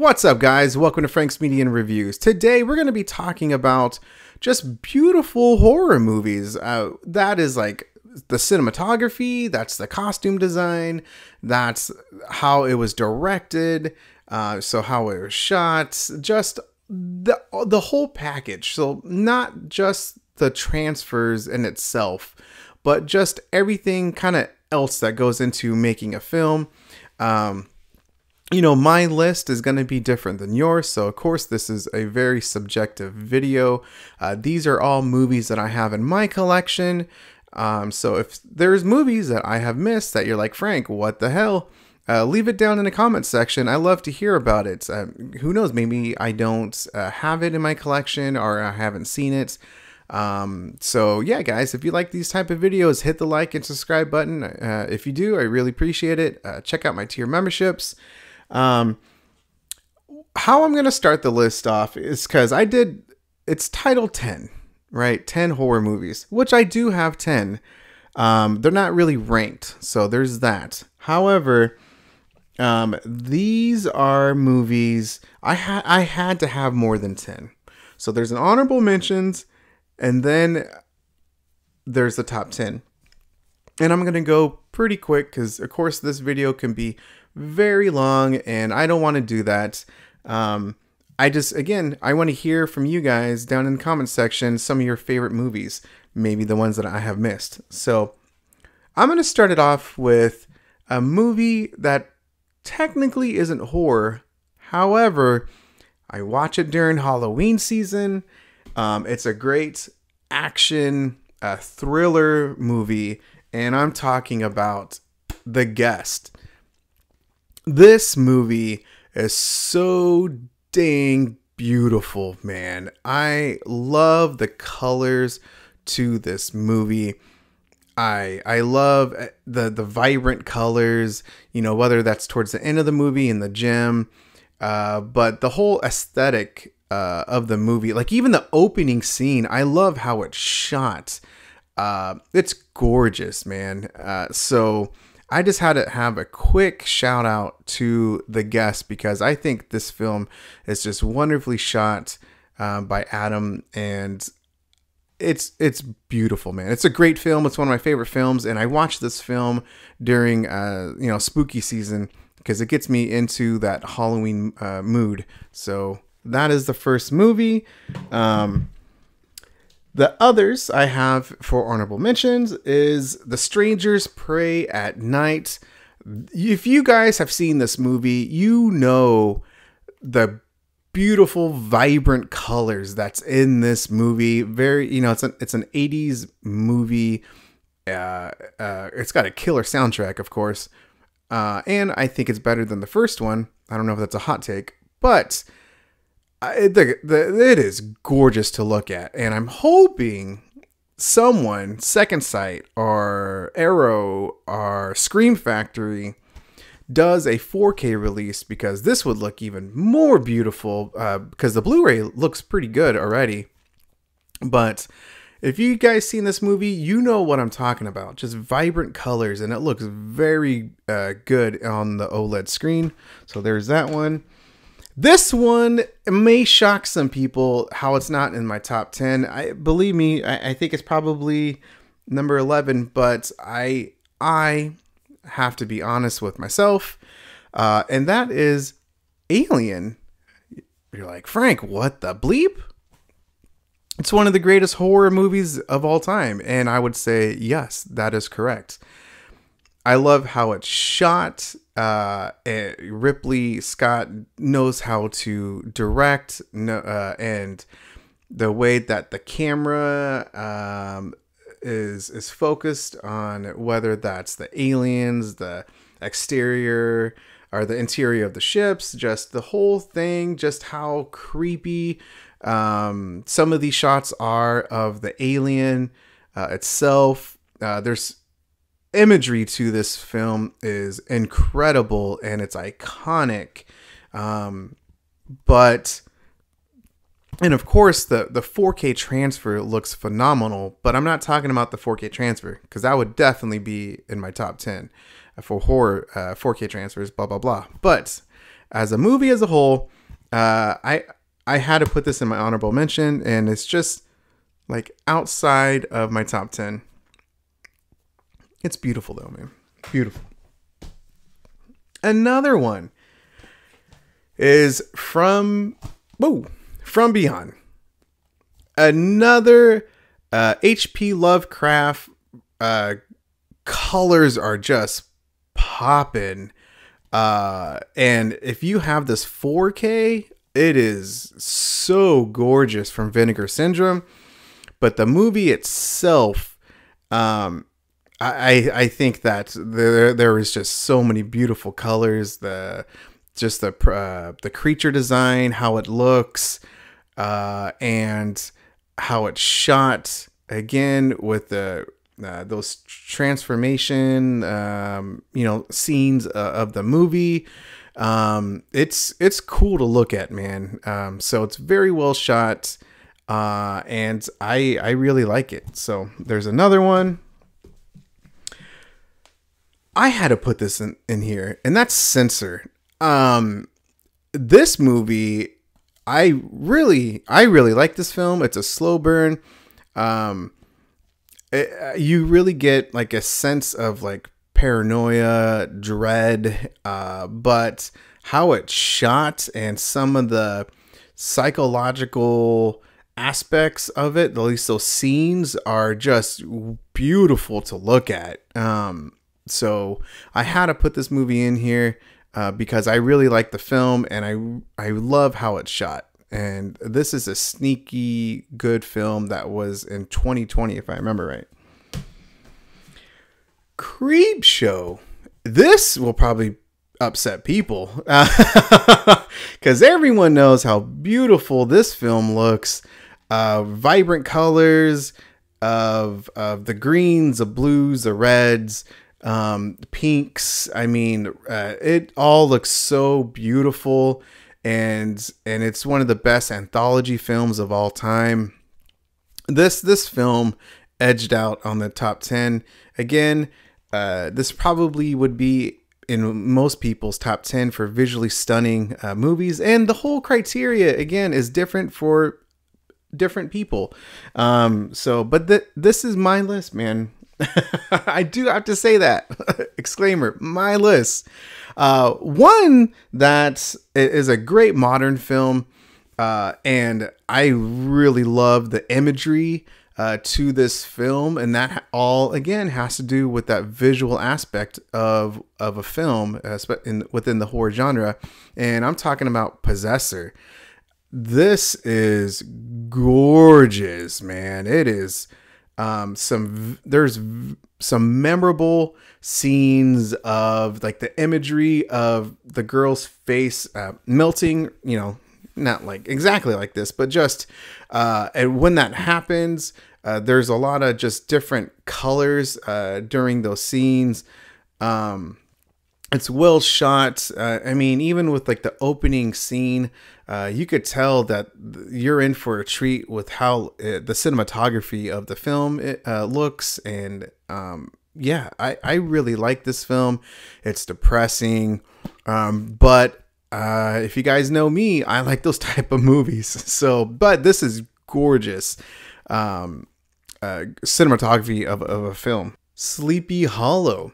What's up, guys? Welcome to Frank's Media and Reviews. Today we're going to be talking about just beautiful horror movies. That is like the cinematography, that's the costume design, that's how it was directed, so how it was shot, just the whole package. So not just the transfers in itself, but just everything kind of else that goes into making a film. You know, my list is going to be different than yours. So, of course, this is a very subjective video. These are all movies that I have in my collection. So if there's movies that I have missed that you're like, Frank, what the hell? Leave it down in the comment section. I love to hear about it. Who knows? Maybe I don't have it in my collection or I haven't seen it. So yeah, guys, if you like these type of videos, hit the like and subscribe button. If you do, I really appreciate it. Check out my tier memberships. How I'm going to start the list off is because it's titled 10, right? 10 horror movies, which I do have 10. They're not really ranked, so there's that. However, these are movies I had to have more than 10. So there's an honorable mentions, and then there's the top 10. And I'm going to go pretty quick because, of course, this video can be very long and I don't want to do that. I want to hear from you guys down in the comment section some of your favorite movies, maybe the ones that I have missed. So I'm going to start it off with a movie that technically isn't horror. However, I watch it during Halloween season. It's a great action thriller movie, and I'm talking about The Guest. This movie is so dang beautiful, man. I love the colors to this movie. I love the vibrant colors, you know, whether that's towards the end of the movie in the gym, but the whole aesthetic of the movie, like even the opening scene, I love how it's shot. It's gorgeous, man. So I just had to have a quick shout out to The Guest because I think this film is just wonderfully shot by Adam, and it's beautiful, man. It's a great film. It's one of my favorite films, and I watched this film during spooky season because it gets me into that Halloween mood. So that is the first movie. The others I have for honorable mentions is The Strangers Pray at Night. If you guys have seen this movie, you know the beautiful, vibrant colors that's in this movie. Very, you know, it's an 80s movie. It's got a killer soundtrack, of course. And I think it's better than the first one. I don't know if that's a hot take, but it is gorgeous to look at, and I'm hoping someone, Second Sight or Arrow or Scream Factory, does a 4K release because this would look even more beautiful because the Blu-ray looks pretty good already. But if you guys seen this movie, you know what I'm talking about. Just vibrant colors, and it looks very good on the OLED screen. So there's that one. This one may shock some people how it's not in my top 10. Believe me, I think it's probably number 11, but I have to be honest with myself, and that is Alien. You're like, Frank, what the bleep? It's one of the greatest horror movies of all time, and I would say, yes, that is correct. I love how it's shot. Ripley Scott knows how to direct, and the way that the camera is focused on whether that's the aliens, the exterior, or the interior of the ships, just the whole thing, just how creepy some of these shots are of the alien itself. There's imagery to this film is incredible and it's iconic. And of course the 4K transfer looks phenomenal, but I'm not talking about the 4K transfer because that would definitely be in my top 10 for horror 4K transfers, blah, blah, blah. But as a movie as a whole, I had to put this in my honorable mention, and it's just like outside of my top 10. It's beautiful though, man. Beautiful. Another one is From Beyond. Another H.P. Lovecraft. Colors are just popping. And if you have this 4K, it is so gorgeous from Vinegar Syndrome. But the movie itself, I think that there is just so many beautiful colors. The creature design, how it looks, and how it's shot. Again, with those transformation, scenes of the movie. It's cool to look at, man. So it's very well shot, and I really like it. So there's another one. I had to put this in here, and that's Censor. This movie, I really like this film. It's a slow burn. You really get like a sense of like paranoia, dread, but how it's shot and some of the psychological aspects of it, at least those scenes, are just beautiful to look at. So I had to put this movie in here because I really like the film, and I love how it's shot. And this is a sneaky good film that was in 2020, if I remember right. Creepshow. This will probably upset people because everyone knows how beautiful this film looks. Vibrant colors of the greens, the blues, the reds, pinks. I mean, it all looks so beautiful, and it's one of the best anthology films of all time. This film edged out on the top 10 again. This probably would be in most people's top 10 for visually stunning movies, and the whole criteria again is different for different people. But this is my list, man. I do have to say that. Exclaimer, my list. One that is a great modern film, and I really love the imagery to this film, and that all again has to do with that visual aspect of a film within the horror genre, and I'm talking about Possessor. This is gorgeous, man. It is there's some memorable scenes of like the imagery of the girl's face melting, not like exactly like this, but just and when that happens, there's a lot of just different colors during those scenes. It's well shot. I mean, even with like the opening scene, you could tell that you're in for a treat with how the cinematography of the film looks. And yeah, I really like this film. It's depressing, but if you guys know me, I like those type of movies. So, but this is gorgeous cinematography of a film. Sleepy Hollow.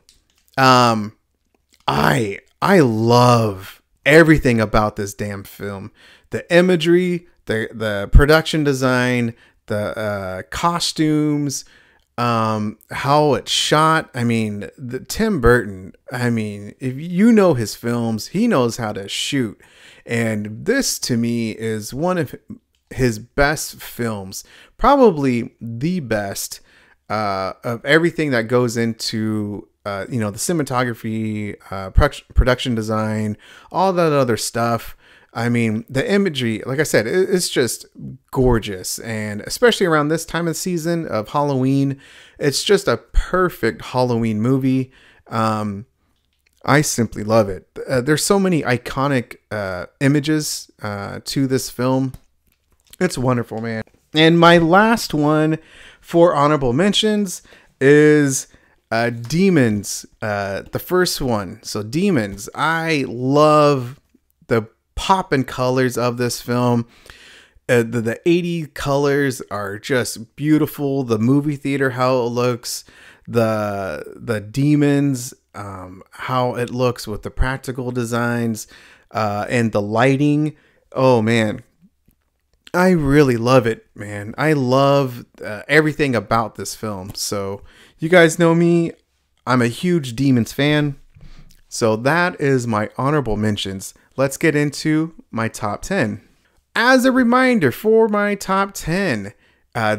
I love everything about this damn film. The imagery, the production design, the costumes, how it's shot. I mean, Tim Burton, I mean, if you know his films, he knows how to shoot. And this to me is one of his best films, probably the best of everything that goes into the cinematography, production design, all that other stuff. I mean, the imagery, like I said, it's just gorgeous. And especially around this time of season of Halloween, it's just a perfect Halloween movie. I simply love it. There's so many iconic images to this film. It's wonderful, man. And my last one for honorable mentions is Demons, the first one. So Demons, I love the pop and colors of this film. The 80 colors are just beautiful. The movie theater, how it looks, the demons, how it looks with the practical designs, and the lighting. Oh man, I really love it, man. I love everything about this film. So you guys know me. I'm a huge Demons fan. So that is my honorable mentions. Let's get into my top 10. As a reminder for my top 10,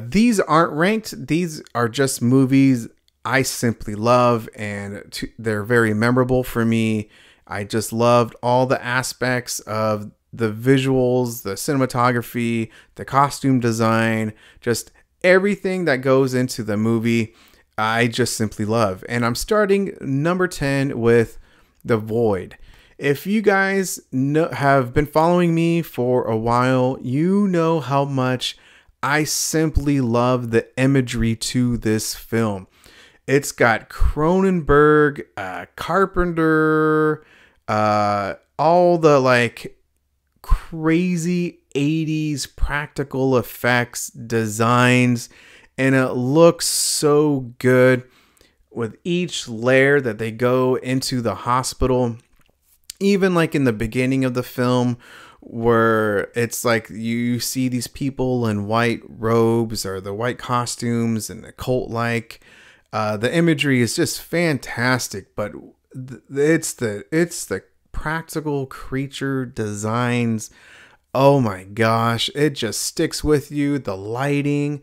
these aren't ranked. These are just movies I simply love, and they're very memorable for me. I just loved all the aspects of the visuals, the cinematography, the costume design, just everything that goes into the movie. I just simply love. And I'm starting number 10 with The Void. If you guys have been following me for a while, you know how much I simply love the imagery to this film. It's got Cronenberg, Carpenter, all the like crazy 80s practical effects designs, and it looks so good with each layer that they go into the hospital. Even like in the beginning of the film, where it's like you see these people in white robes or the white costumes and the cult-like, the imagery is just fantastic. But it's the practical creature designs. Oh my gosh, it just sticks with you. The lighting,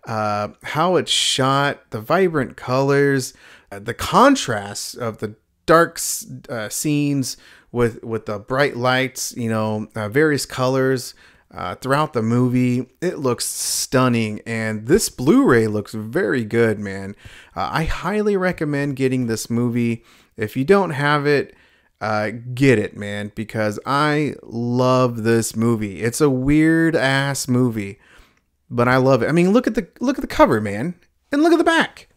how it's shot, the vibrant colors, the contrast of the dark scenes with the bright lights, various colors throughout the movie. It looks stunning, and this Blu-ray looks very good, man. I highly recommend getting this movie. If you don't have it, get it, man, because I love this movie. It's a weird ass movie, but I love it. I mean, look at the cover, man, and look at the back.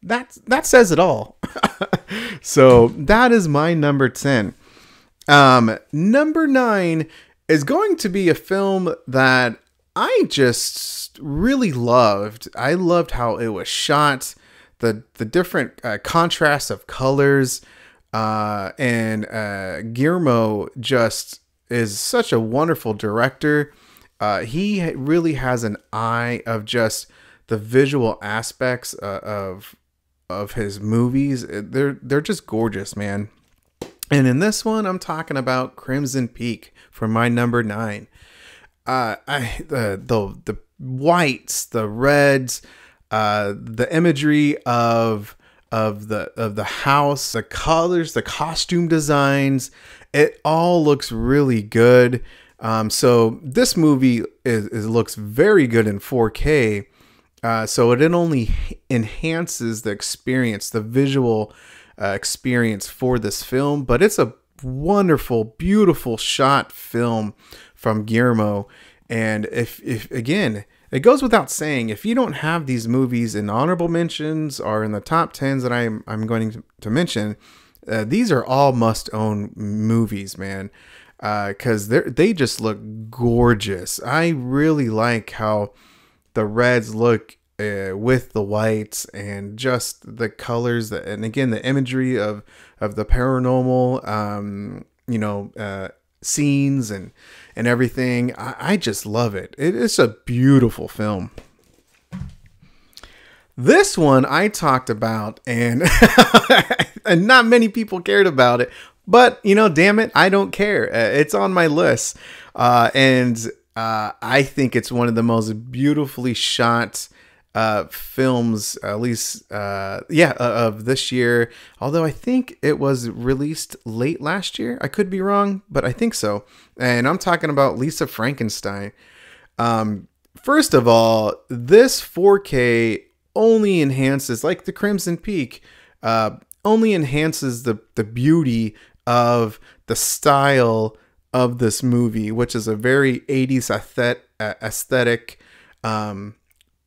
That says it all. So that is my number 10. Number 9 is going to be a film that I just really loved. I loved how it was shot, the different contrasts of colors, and Guillermo just is such a wonderful director. He really has an eye of just the visual aspects of his movies. They're just gorgeous, man. And in this one, I'm talking about Crimson Peak for my number 9. The whites, the reds, the imagery of the house, the colors, the costume designs, it all looks really good. So this movie looks very good in 4K. So it only enhances the experience, the visual experience for this film, but it's a wonderful, beautiful shot film from Guillermo. And if again, it goes without saying, if you don't have these movies in honorable mentions or in the top 10s that I'm going to mention, these are all must-own movies, man, because they just look gorgeous. I really like how the reds look with the whites, and just the colors, and again the imagery of the paranormal scenes and everything. I just love it. It's a beautiful film. This one I talked about, and and not many people cared about it, but damn it, I don't care. It's on my list, and I think it's one of the most beautifully shot films, at least of this year. Although I think it was released late last year. I could be wrong, but I think so. And I'm talking about Lisa Frankenstein. First of all, this 4K only enhances, like the Crimson Peak, only enhances the beauty of the style of this movie, which is a very 80s aesthetic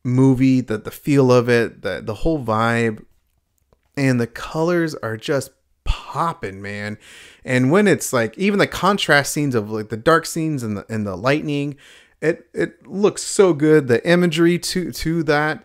movie. That the feel of it, the whole vibe, and the colors are just popping, man. And when it's like even the contrast scenes of like the dark scenes and the lightning, it looks so good. The imagery to that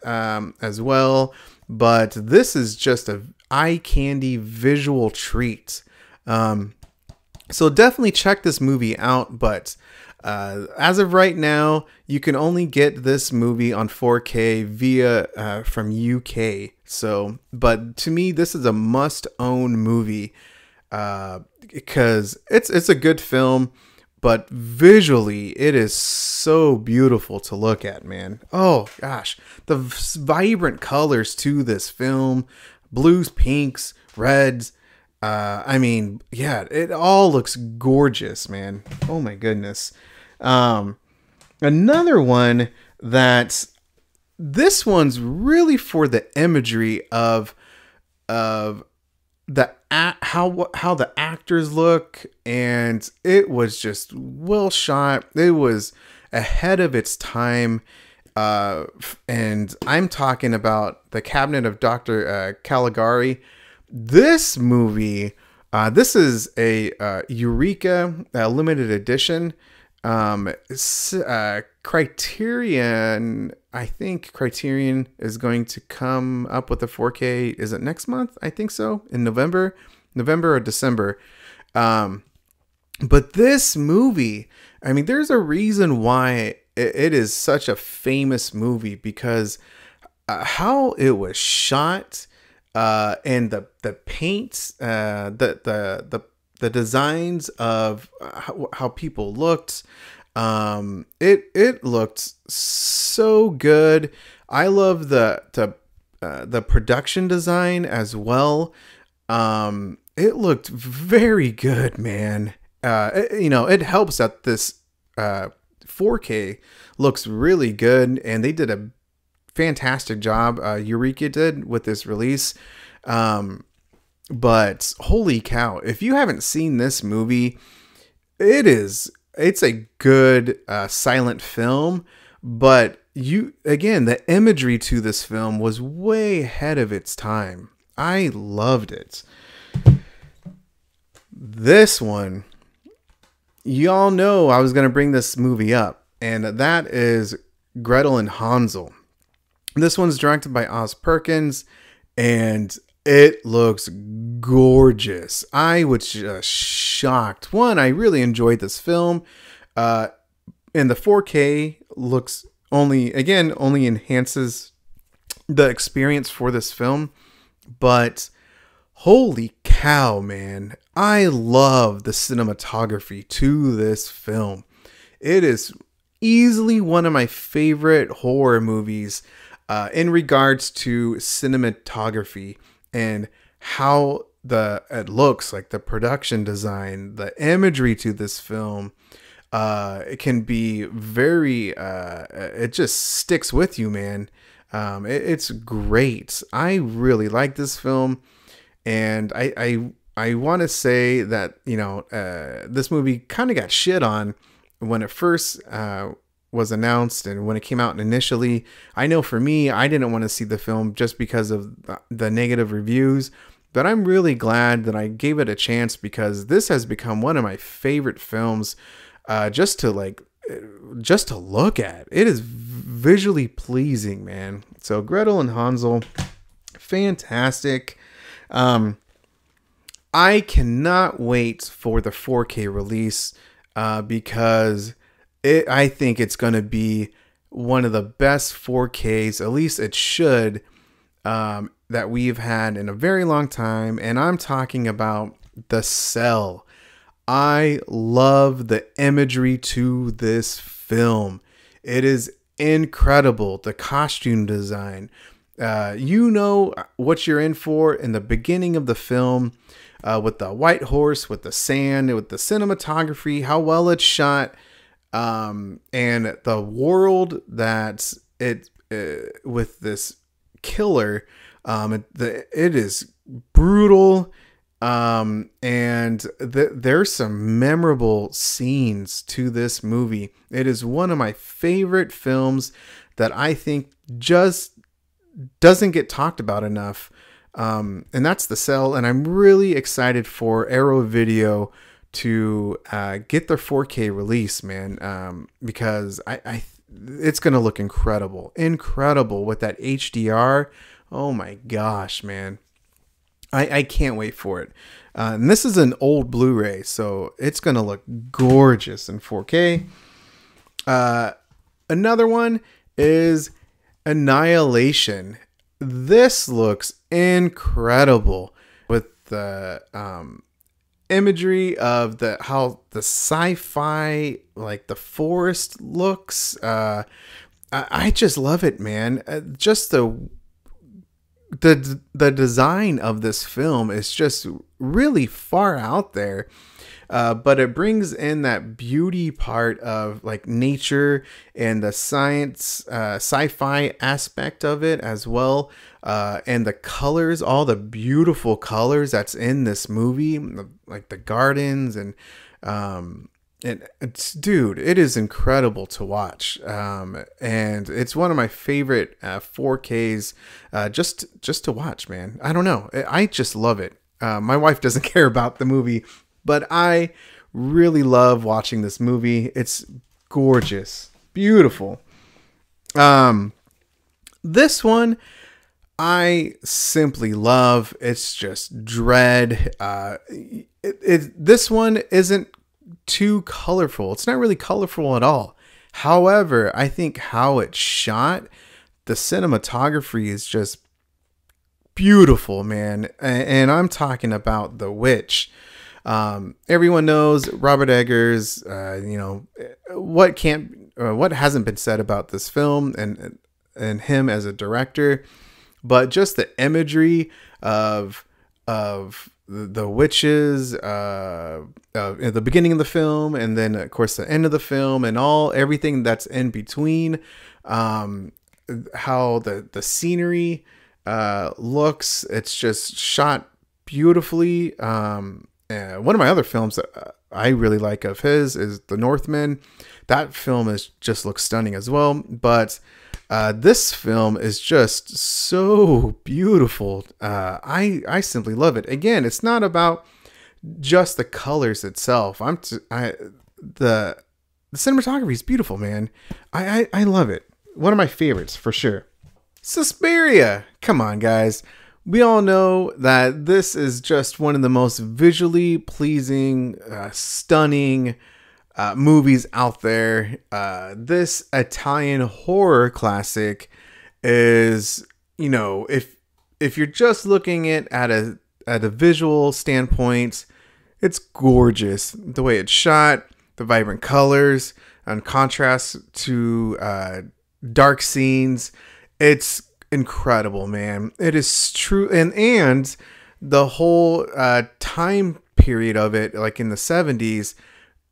as well. But this is just a eye candy visual treat. So definitely check this movie out. But as of right now, you can only get this movie on 4K via from UK. So, but to me, this is a must-own movie because it's a good film, but visually, it is so beautiful to look at, man. Oh gosh, the vibrant colors to this film, blues, pinks, reds. I mean, yeah, it all looks gorgeous, man. Oh my goodness. Another one that this one's really for the imagery of the how the actors look, and it was just well shot. It was ahead of its time. And I'm talking about The Cabinet of Dr. Caligari. This movie, this is a Eureka limited edition. Criterion, I think Criterion is going to come up with a 4K. Is it next month? I think so. In November or December. But this movie, I mean, there's a reason why it is such a famous movie, because how it was shot, and the paints, the designs of how people looked, it looked so good. I love the production design as well. It looked very good, man. It helps that this 4K looks really good, and they did a fantastic job. Eureka did with this release. But holy cow, if you haven't seen this movie, it's a good silent film, but the imagery to this film was way ahead of its time. I loved it. This one, y'all know I was going to bring this movie up, and that is Gretel and Hansel. This one's directed by Oz Perkins, and it looks gorgeous. I was just shocked. One, I really enjoyed this film. And the 4K looks only enhances the experience for this film. But holy cow, man. I love the cinematography to this film. It is easily one of my favorite horror movies in regards to cinematography and how it looks, like the production design, the imagery to this film. It can be very, it just sticks with you, man. It's great. I really like this film, and I want to say that, this movie kind of got shit on when it first was announced and when it came out initially. I know for me, I didn't want to see the film just because of the negative reviews, but I'm really glad that I gave it a chance, because this has become one of my favorite films, just to look at. It is visually pleasing, man. So Gretel and Hansel, fantastic. I cannot wait for the 4K release, because I think it's going to be one of the best 4Ks, at least it should, that we've had in a very long time. And I'm talking about The Cell. I love the imagery to this film. It is incredible. The costume design. You know what you're in for in the beginning of the film, with the white horse, with the sand, with the cinematography, how well it's shot. And the world that with this killer, it is brutal. And there's some memorable scenes to this movie. It is one of my favorite films that I think just doesn't get talked about enough. And that's the sell. And I'm really excited for Arrow Video to get their 4K release, man, because it's gonna look incredible with that HDR. Oh my gosh, man. I can't wait for it. And this is an old Blu-ray, so it's going to look gorgeous in 4K. Another one is Annihilation. This looks incredible with the imagery of how the sci-fi, like the forest looks. I just love it, man. Just the design of this film is just really far out there, but it brings in that beauty part of like nature and the science, sci-fi aspect of it as well, and the colors, all the beautiful colors that's in this movie, like the gardens and it's, dude, it is incredible to watch. And it's one of my favorite 4Ks just to watch, man. I don't know. I just love it. My wife doesn't care about the movie, but I really love watching this movie. It's gorgeous. Beautiful. This one I simply love. It's just Dread. This one isn't too colorful. It's not really colorful at all. However, I think how it's shot, the cinematography is just beautiful, man. And I'm talking about The Witch. Everyone knows Robert Eggers. You know what hasn't been said about this film and him as a director, but just the imagery of the witches at the beginning of the film, and then of course the end of the film, and everything that's in between. How the scenery looks, it's just shot beautifully. One of my other films that I really like of his is The Northman. That film just looks stunning as well, but this film is just so beautiful. I simply love it. Again, it's not about just the colors itself. The cinematography is beautiful, man. I love it. One of my favorites for sure. Suspiria. Come on, guys. We all know that this is just one of the most visually pleasing, stunning movies out there. This Italian horror classic is, you know, if you're just looking at a visual standpoint, it's gorgeous. The way it's shot, the vibrant colors, and contrast to dark scenes, it's incredible, man. It is true, and the whole time period of it, like in the 70s.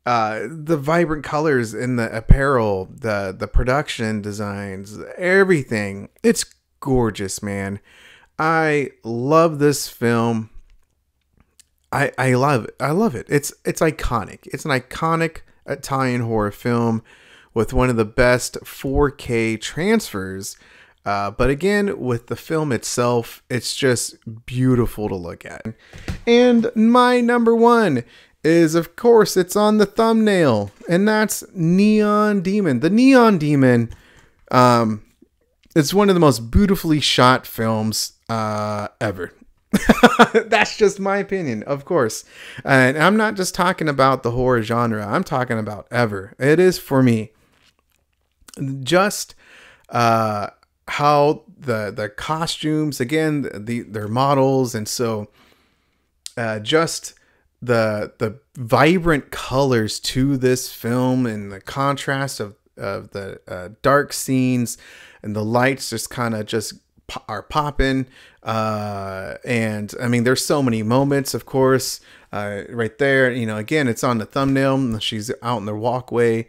The vibrant colors in the apparel, the production designs, everything. It's gorgeous, man. I love this film. I love it. I love it. It's iconic. It's an iconic Italian horror film with one of the best 4K transfers. But again, with the film itself, it's just beautiful to look at. And my number one is, of course, it's on the thumbnail, and that's Neon Demon. The Neon Demon, it's one of the most beautifully shot films ever. That's just my opinion, of course. And I'm not just talking about the horror genre. I'm talking about ever. It is for me. Just how the costumes, again, their models, and so just the vibrant colors to this film, and the contrast of the dark scenes, and the lights just kind of just are popping. And I mean, there's so many moments, of course, right there. You know, again, it's on the thumbnail. She's out in the walkway,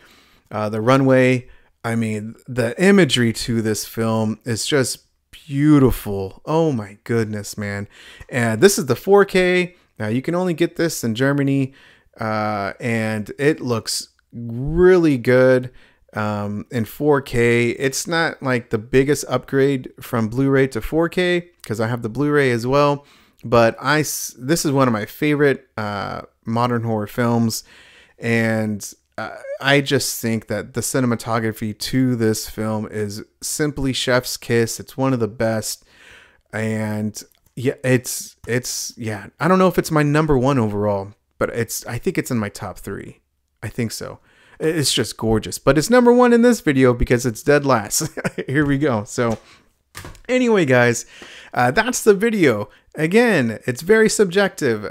the runway. I mean, the imagery to this film is just beautiful. Oh my goodness, man. And this is the 4K. Now, you can only get this in Germany, and it looks really good. in 4K. It's not like the biggest upgrade from Blu-ray to 4K because I have the Blu-ray as well. But this is one of my favorite modern horror films, and I just think that the cinematography to this film is simply chef's kiss. It's one of the best, and yeah, it's yeah. I don't know if it's my number one overall, but I think it's in my top 3. I think so. It's just gorgeous, but it's number 1 in this video because it's dead last. Here we go. So anyway, guys, that's the video. Again, it's very subjective.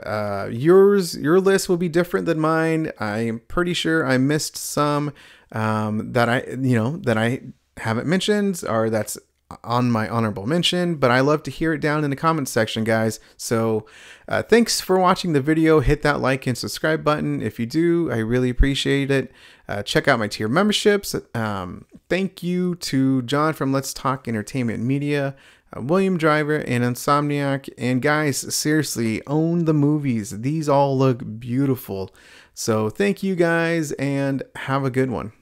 Your list will be different than mine. I'm pretty sure I missed some that I haven't mentioned, or that's on my honorable mention, but I love to hear it down in the comments section, guys. So thanks for watching the video. Hit that like and subscribe button if you do. I really appreciate it. Check out my tier memberships. Thank you to John from Let's Talk Entertainment Media, William Driver, and Insomniac. And guys, seriously, own the movies. These all look beautiful. So thank you guys, and have a good one.